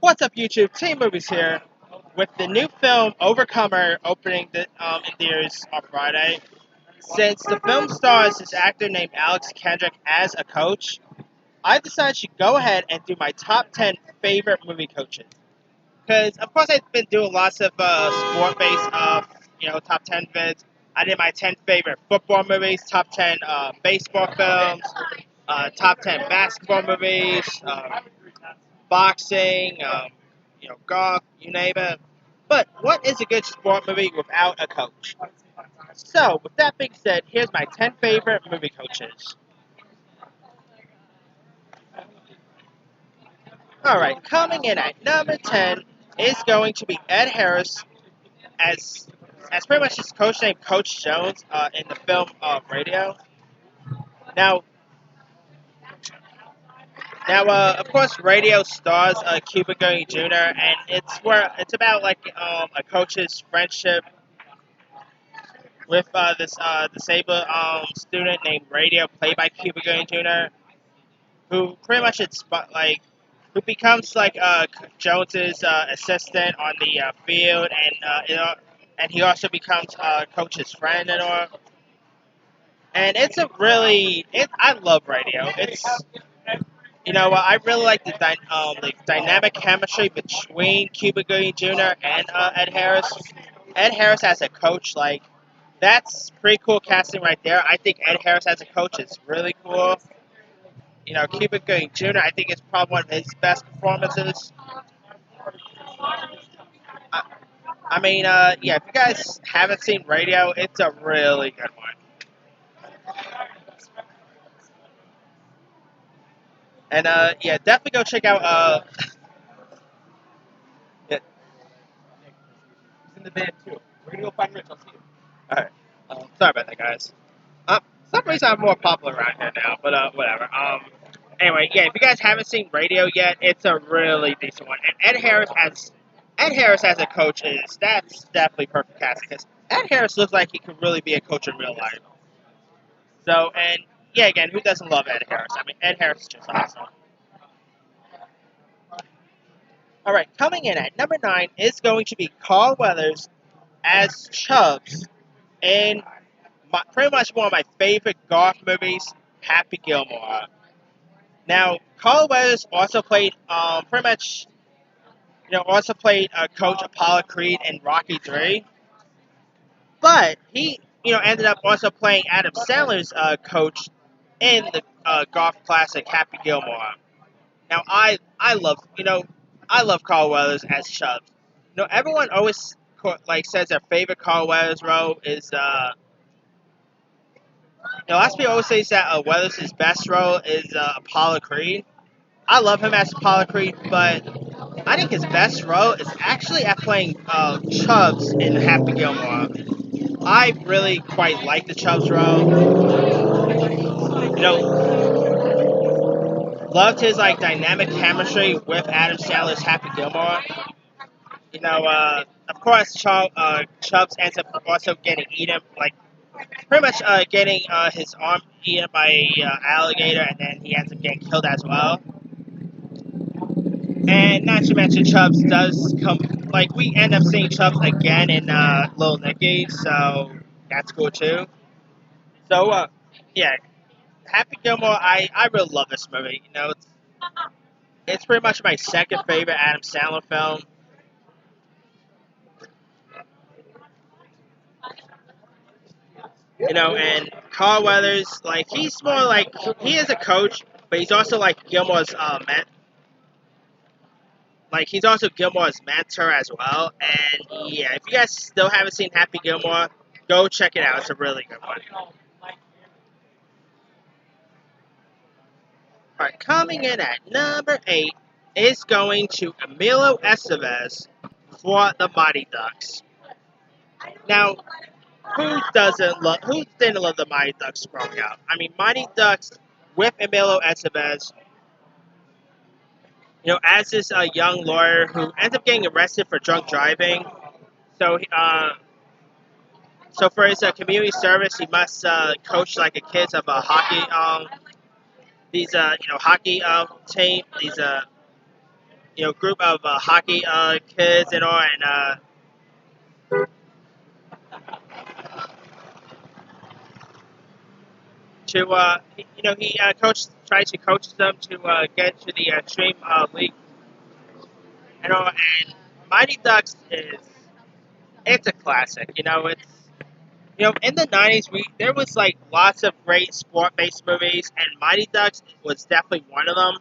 What's up, YouTube? Team Movies here with the new film Overcomer opening in theaters on Friday. Since the film stars this actor named Alex Kendrick as a coach, I decided to go ahead and do my top 10 favorite movie coaches. Because, of course, I've been doing lots of sport-based, top 10 vids. I did my 10 favorite football movies, top 10 baseball films, top 10 basketball movies, boxing, golf, you name it. But what is a good sport movie without a coach? So, with that being said, here's my 10 favorite movie coaches. Alright, coming in at number 10 is going to be Ed Harris as pretty much his coach named Coach Jones in the film Radio. Now, of course, Radio stars Cuba Gooding Jr. and it's about like a coach's friendship with this disabled student named Radio, played by Cuba Gooding Jr., who pretty much who becomes like Jones's assistant on the field, and he also becomes Coach's friend and all. And I love Radio. I really like the dynamic chemistry between Cuba Gooding Jr. and Ed Harris. Ed Harris as a coach, that's pretty cool casting right there. I think Ed Harris as a coach is really cool. Cuba Gooding Jr., I think is probably one of his best performances. If you guys haven't seen Radio, it's a really good one. And, definitely go check out, He's in the band, too. We're gonna go find Rich, I'll see you. Alright. Sorry about that, guys. For some reason I'm more popular around here now, but, whatever. Anyway, if you guys haven't seen Radio yet, it's a really decent one. And Ed Harris as a coach that's definitely perfect casting, because Ed Harris looks like he could really be a coach in real life. So, and, again, who doesn't love Ed Harris? Ed Harris is just awesome. Alright, coming in at number 9 is going to be Carl Weathers as Chubbs in pretty much one of my favorite golf movies, Happy Gilmore. Now, Carl Weathers also played Coach Apollo Creed in Rocky 3. But he, ended up also playing Adam Sandler's coach in the golf classic Happy Gilmore. Now, I love Carl Weathers as Chubbs. Everyone always says their favorite Carl Weathers role is lots of people always say that Weathers' best role is Apollo Creed. I love him as Apollo Creed, but I think his best role is actually at playing Chubbs in Happy Gilmore. I really quite like the Chubbs role. Loved his dynamic chemistry with Adam Sandler's Happy Gilmore. Of course, Chubbs ends up also getting eaten, pretty much getting his arm eaten by an alligator, and then he ends up getting killed as well. And not to mention, Chubbs does come, we end up seeing Chubbs again in Little Nicky, so that's cool too. So, Happy Gilmore, I really love this movie. It's pretty much my second favorite Adam Sandler film. And Carl Weathers, he's more he is a coach, but he's also Gilmore's he's also Gilmore's mentor as well. And if you guys still haven't seen Happy Gilmore, go check it out. It's a really good one. Alright, coming in at number 8 is going to Emilio Estevez for the Mighty Ducks. Now, who didn't love the Mighty Ducks growing up? Mighty Ducks with Emilio Estevez, as this young lawyer who ends up getting arrested for drunk driving. So for his community service, he must coach a kids of a hockey hockey team. group of hockey kids and all, and to he tries to coach them to get to the Dream League and all. And Mighty Ducks it's a classic. It's in the '90s there was like lots of great sport based movies, and Mighty Ducks was definitely one of them.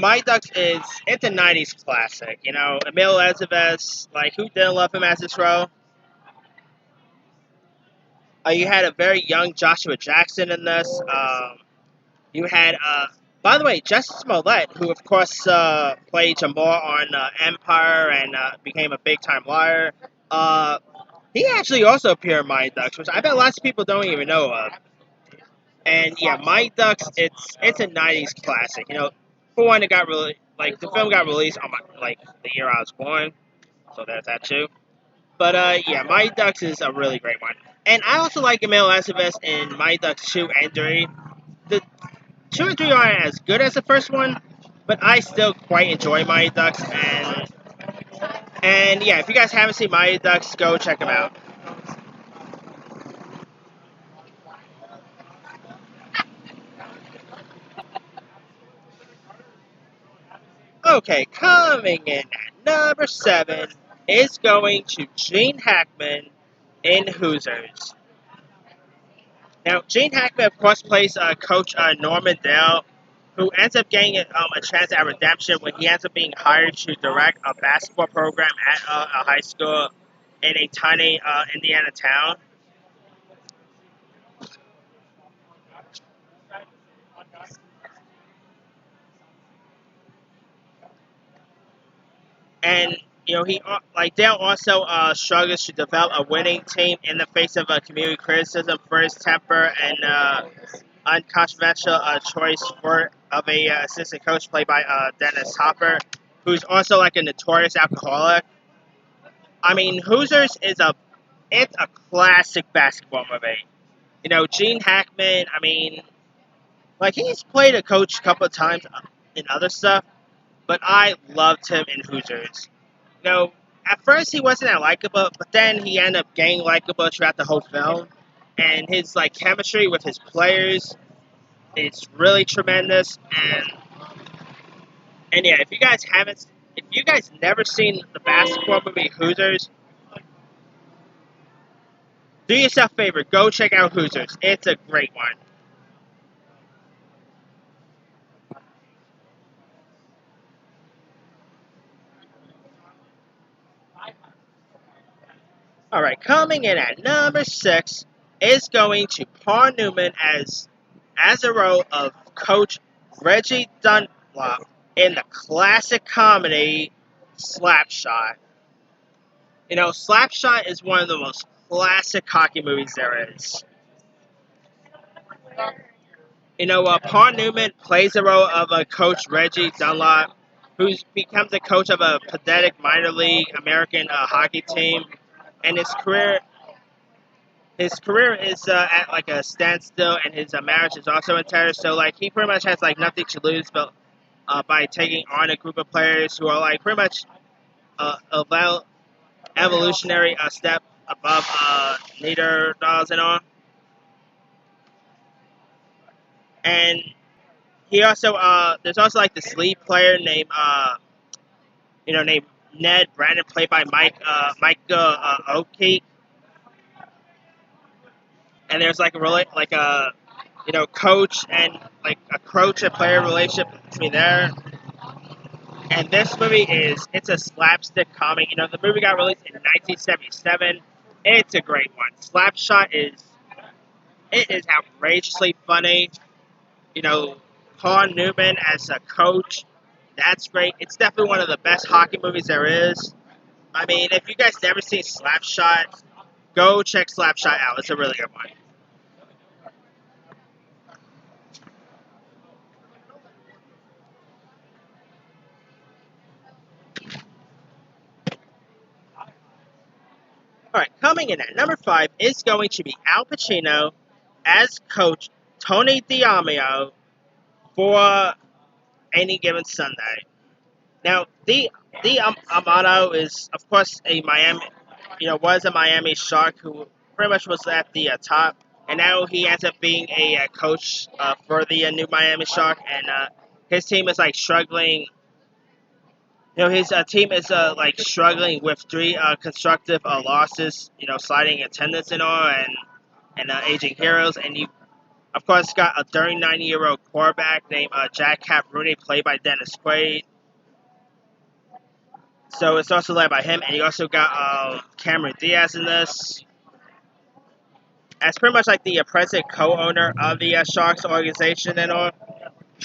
Mighty Ducks it's a '90s classic. Emilio Estevez, like who didn't love him as this role? You had a very young Joshua Jackson in this. You had, by the way, Justin Smollett, who of course played Jamar on Empire and became a big time liar. He actually also appeared in Mighty Ducks, which I bet lots of people don't even know of. And yeah, Mighty Ducks, it's a '90s classic. For one, it got really like the film got released on the year I was born, so there's that too. But yeah, Mighty Ducks is a really great one. And I also like Emil Estevez in Mighty Ducks 2 and 3. The 2 and 3 aren't as good as the first one, but I still quite enjoy Mighty Ducks. And yeah, if you guys haven't seen Mighty Ducks, go check them out. Okay, coming in at number 7 is going to Gene Hackman in Hoosiers. Now, Gene Hackman, of course, plays Coach Norman Dale, who ends up getting a chance at redemption when he ends up being hired to direct a basketball program at a high school in a tiny Indiana town. And he like Dale also struggles to develop a winning team in the face of community criticism for his temper and uncontroversial choice of a assistant coach played by Dennis Hopper, who's also like a notorious alcoholic. I mean, Hoosiers it's a classic basketball movie. Gene Hackman. I mean, like he's played a coach a couple of times in other stuff, but I loved him in Hoosiers. At first he wasn't that likable, but then he ended up getting likable throughout the whole film, and his like chemistry with his players is really tremendous. And yeah, if you guys never seen the basketball movie Hoosiers, do yourself a favor, go check out Hoosiers. It's a great one. All right, coming in at number 6 is going to Paul Newman as a role of Coach Reggie Dunlop in the classic comedy Slapshot. Slapshot is one of the most classic hockey movies there is. Paul Newman plays the role of a Coach Reggie Dunlop, who becomes the coach of a pathetic minor league American hockey team, and his career is at like a standstill, and his marriage is also in terror. So like he pretty much has like nothing to lose, but by taking on a group of players who are like pretty much a evolutionary step above Neanderthals and all. And he also there's also like this lead player named Ned Brandon, played by Mike O'Keefe. And there's like a coach and like a coach and player relationship between there. And this movie it's a slapstick comedy. The movie got released in 1977. It's a great one. Slapshot is outrageously funny. You know, Paul Newman as a coach, that's great. It's definitely one of the best hockey movies there is. I mean, if you guys never seen Slapshot, go check Slapshot out. It's a really good one. All right, coming in at number 5 is going to be Al Pacino as Coach Tony Diamio for any given Sunday. Now, the Amato is, of course, a Miami, was a Miami Shark who pretty much was at the top, and now he ends up being a coach for the new Miami Shark, and his team is like struggling. His team is like struggling with three constructive losses, sliding attendance and all, and aging heroes, and you of course got a 39-year-old quarterback named Jack Cap Rooney, played by Dennis Quaid. So it's also led by him, and you also got Cameron Diaz in this. As pretty much like the president co-owner of the Sharks organization and all.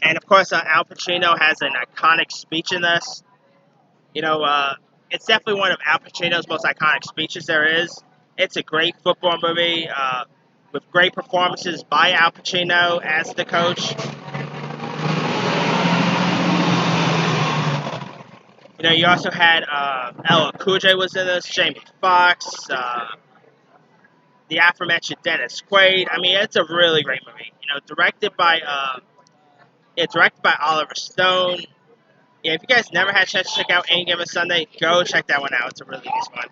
And of course, Al Pacino has an iconic speech in this. It's definitely one of Al Pacino's most iconic speeches there is. It's a great football movie with great performances by Al Pacino as the coach. You also had LL Cool J was in this, Jamie Foxx, the aforementioned Dennis Quaid. I mean, it's a really great movie. Directed by Oliver Stone. Yeah, if you guys never had a chance to check out Any Given Sunday, go check that one out. It's a really good one.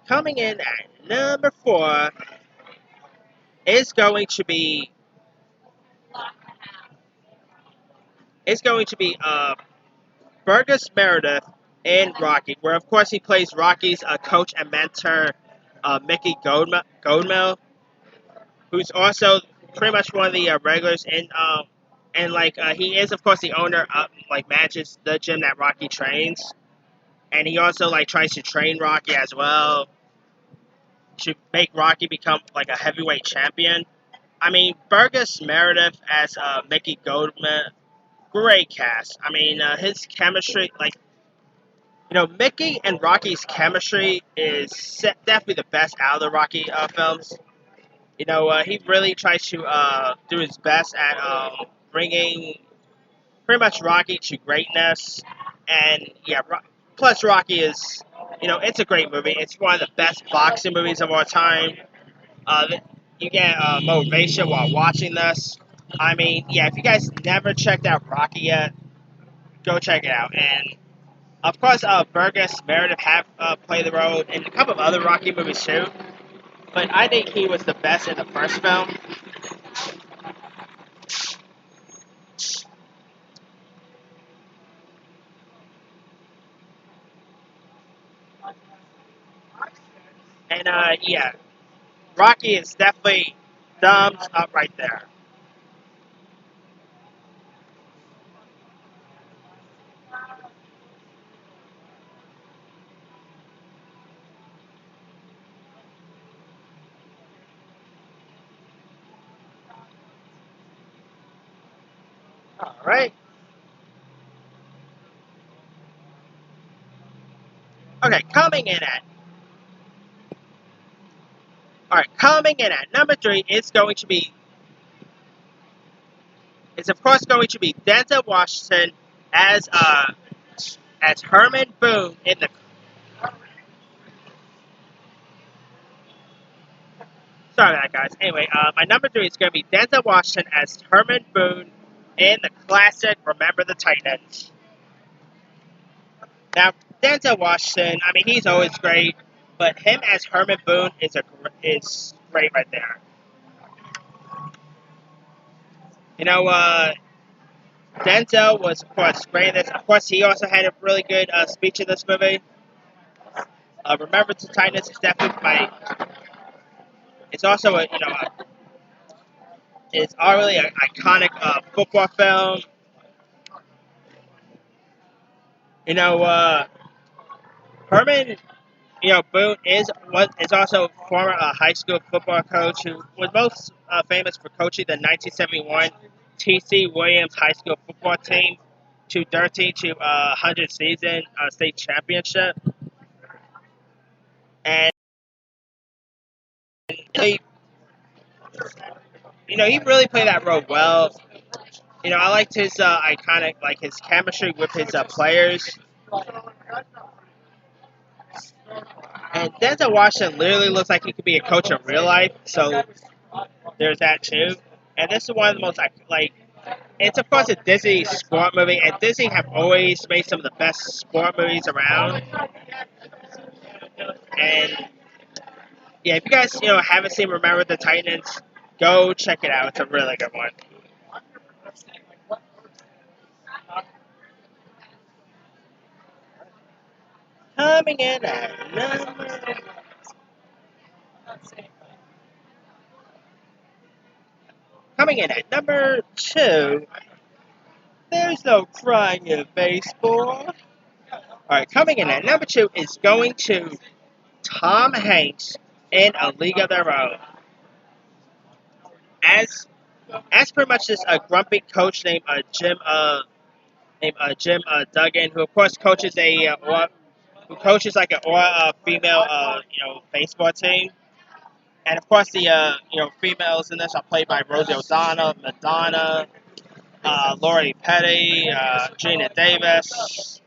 Coming in at number 4 is going to be Burgess Meredith in Rocky, where of course he plays Rocky's coach and mentor, Mickey Goldmill, who's also pretty much one of the regulars in and he is of course the owner of manages the gym that Rocky trains, and he also tries to train Rocky as well to make Rocky become a heavyweight champion. I mean, Burgess Meredith as Mickey Goldman, great cast. I mean, his chemistry, Mickey and Rocky's chemistry is definitely the best out of the Rocky films. He really tries to do his best at bringing pretty much Rocky to greatness. And yeah, plus Rocky is, it's a great movie. It's one of the best boxing movies of all time. You get motivation while watching this. I mean, yeah, if you guys never checked out Rocky yet, go check it out. And of course, Burgess Meredith have played the role in a couple of other Rocky movies too. But I think he was the best in the first film. And yeah, Rocky is definitely thumbs up right there. All right. Okay, coming in at number 3 is going to be, is of course going to be Denzel Washington as Herman Boone in the. Sorry about that, guys. Anyway, my number 3 is going to be Denzel Washington as Herman Boone in the classic Remember the Titans. Now, Denzel Washington, I mean, he's always great, but him as Herman Boone is great right there. Denzel was, of course, great in this. Of course, he also had a really good speech in this movie. Remember the Titans is definitely it's also it's a really an iconic football film. Herman, Boone is also a former high school football coach who was most famous for coaching the 1971 T.C. Williams High School football team to 13 to 100 season state championship, and he, he really played that role well. I liked his iconic, his chemistry with his players. And Denzel Washington literally looks like he could be a coach in real life, so there's that too. And this is one of the most like it's of course a Disney sport movie, and Disney have always made some of the best sport movies around. And yeah, if you guys haven't seen Remember the Titans, go check it out. It's a really good one. Coming in at number two. There's no crying in baseball. All right, coming in at number two is going to Tom Hanks in A League of Their Own. As pretty much this grumpy coach named Jim Duggan, who of course coaches like an female baseball team, and of course the females in this are played by Rosie O'Donnell, Madonna, Lori Petty, Gina Davis.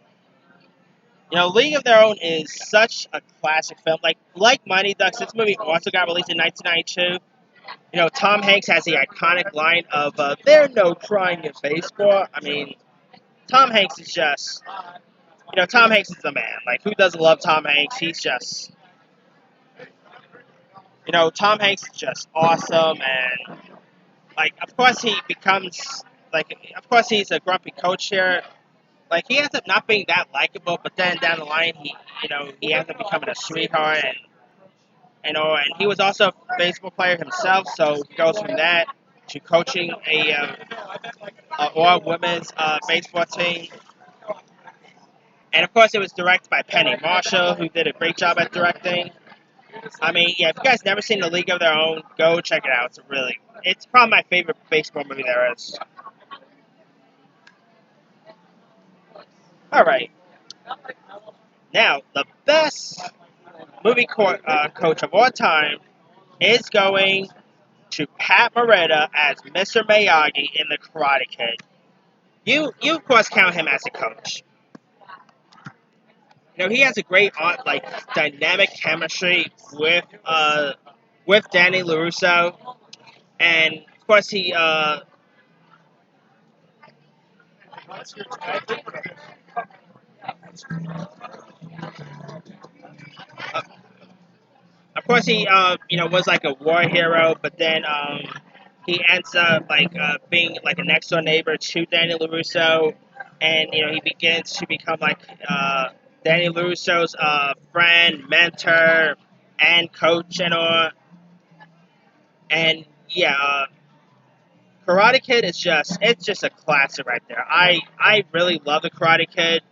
League of Their Own is such a classic film. Like Mighty Ducks, this movie also got released in 1992. Tom Hanks has the iconic line of "There's no crying in baseball." I mean, Tom Hanks is just, Tom Hanks is the man. Like, who doesn't love Tom Hanks? He's just, Tom Hanks is just awesome, and of course he becomes of course he's a grumpy coach here. He ends up not being that likable, but then down the line, he ends up becoming a sweetheart, and he was also a baseball player himself, so he goes from that to coaching a all women's baseball team. And of course, it was directed by Penny Marshall, who did a great job at directing. I mean, yeah, if you guys never seen The League of Their Own, go check it out. It's probably my favorite baseball movie there is. All right. Now, the best movie coach of all time is going to Pat Morita as Mr. Miyagi in The Karate Kid. You of course count him as a coach. He has a great dynamic chemistry with Danny LaRusso, and of course he was like a war hero, but then he ends up being like a next door neighbor to Danny LaRusso, and he begins to become Danny LaRusso's friend, mentor, and coach and all. And yeah, Karate Kid is just a classic right there. I really love the Karate Kid.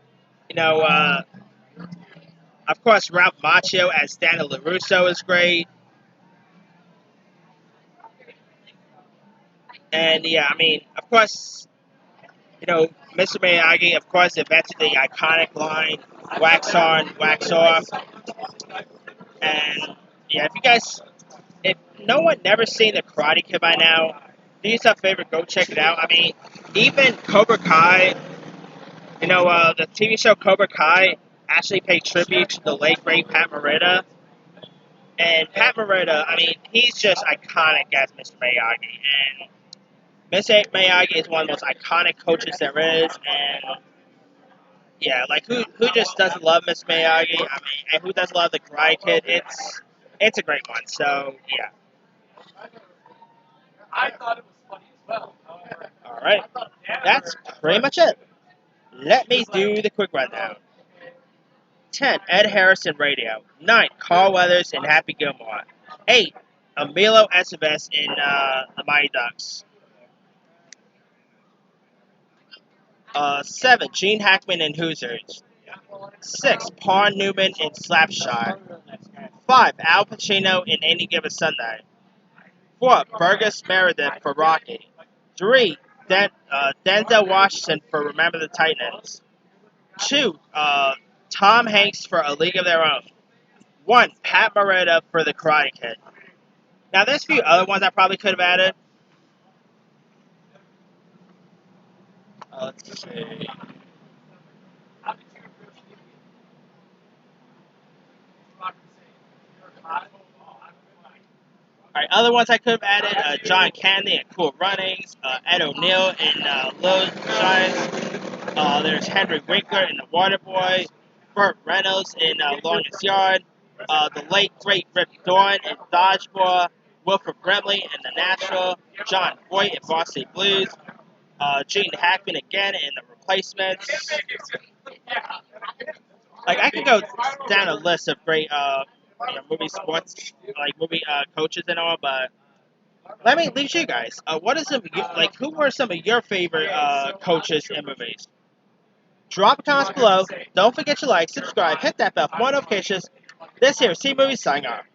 Of course, Ralph Macchio as Danny LaRusso is great. And yeah, I mean, of course, Mr. Miyagi, of course, invented the iconic line, wax on, wax off. And yeah, if no one never seen the Karate Kid by now, do yourself a favor, go check it out. I mean, even Cobra Kai, the TV show Cobra Kai actually paid tribute to the late great Pat Morita. And Pat Morita, I mean, he's just iconic as Mr. Miyagi. And Mr. Miyagi is one of the most iconic coaches there is. And yeah, who just doesn't love Mr. Miyagi? I mean, and who doesn't love the Karate Kid? It's a great one. So yeah. All right, that's pretty much it. Let me do the quick rundown. 10. Ed Harrison Radio. 9. Carl Weathers in Happy Gilmore. 8. Emilio Estevez in The Mighty Ducks. 7. Gene Hackman in Hoosiers. 6. Paul Newman in Slapshot. 5. Al Pacino in Any Given Sunday. 4. Burgess Meredith for Rocky. 3. Denzel Washington for Remember the Titans. 2. Tom Hanks for A League of Their Own. 1. Pat Morita for The Karate Kid. Now, there's a few other ones I probably could have added. Let's see. Alright, other ones I could have added, John Candy in Cool Runnings, Ed O'Neill in Little Giants, there's Henry Winkler in The Waterboy, Burt Reynolds in Longest Yard, the late great Rip Dorn in Dodgeball, Wilford Brimley in The Natural, John Voight in Varsity Blues, Gene Hackman again in The Replacements. Like I could go down a list of great movie sports movie coaches and all, but let me leave you guys. What is some like? Who were some of your favorite coaches in movies? Drop comments below. Don't forget to like, subscribe, hit that bell for more notifications. This here is C Movie signing off.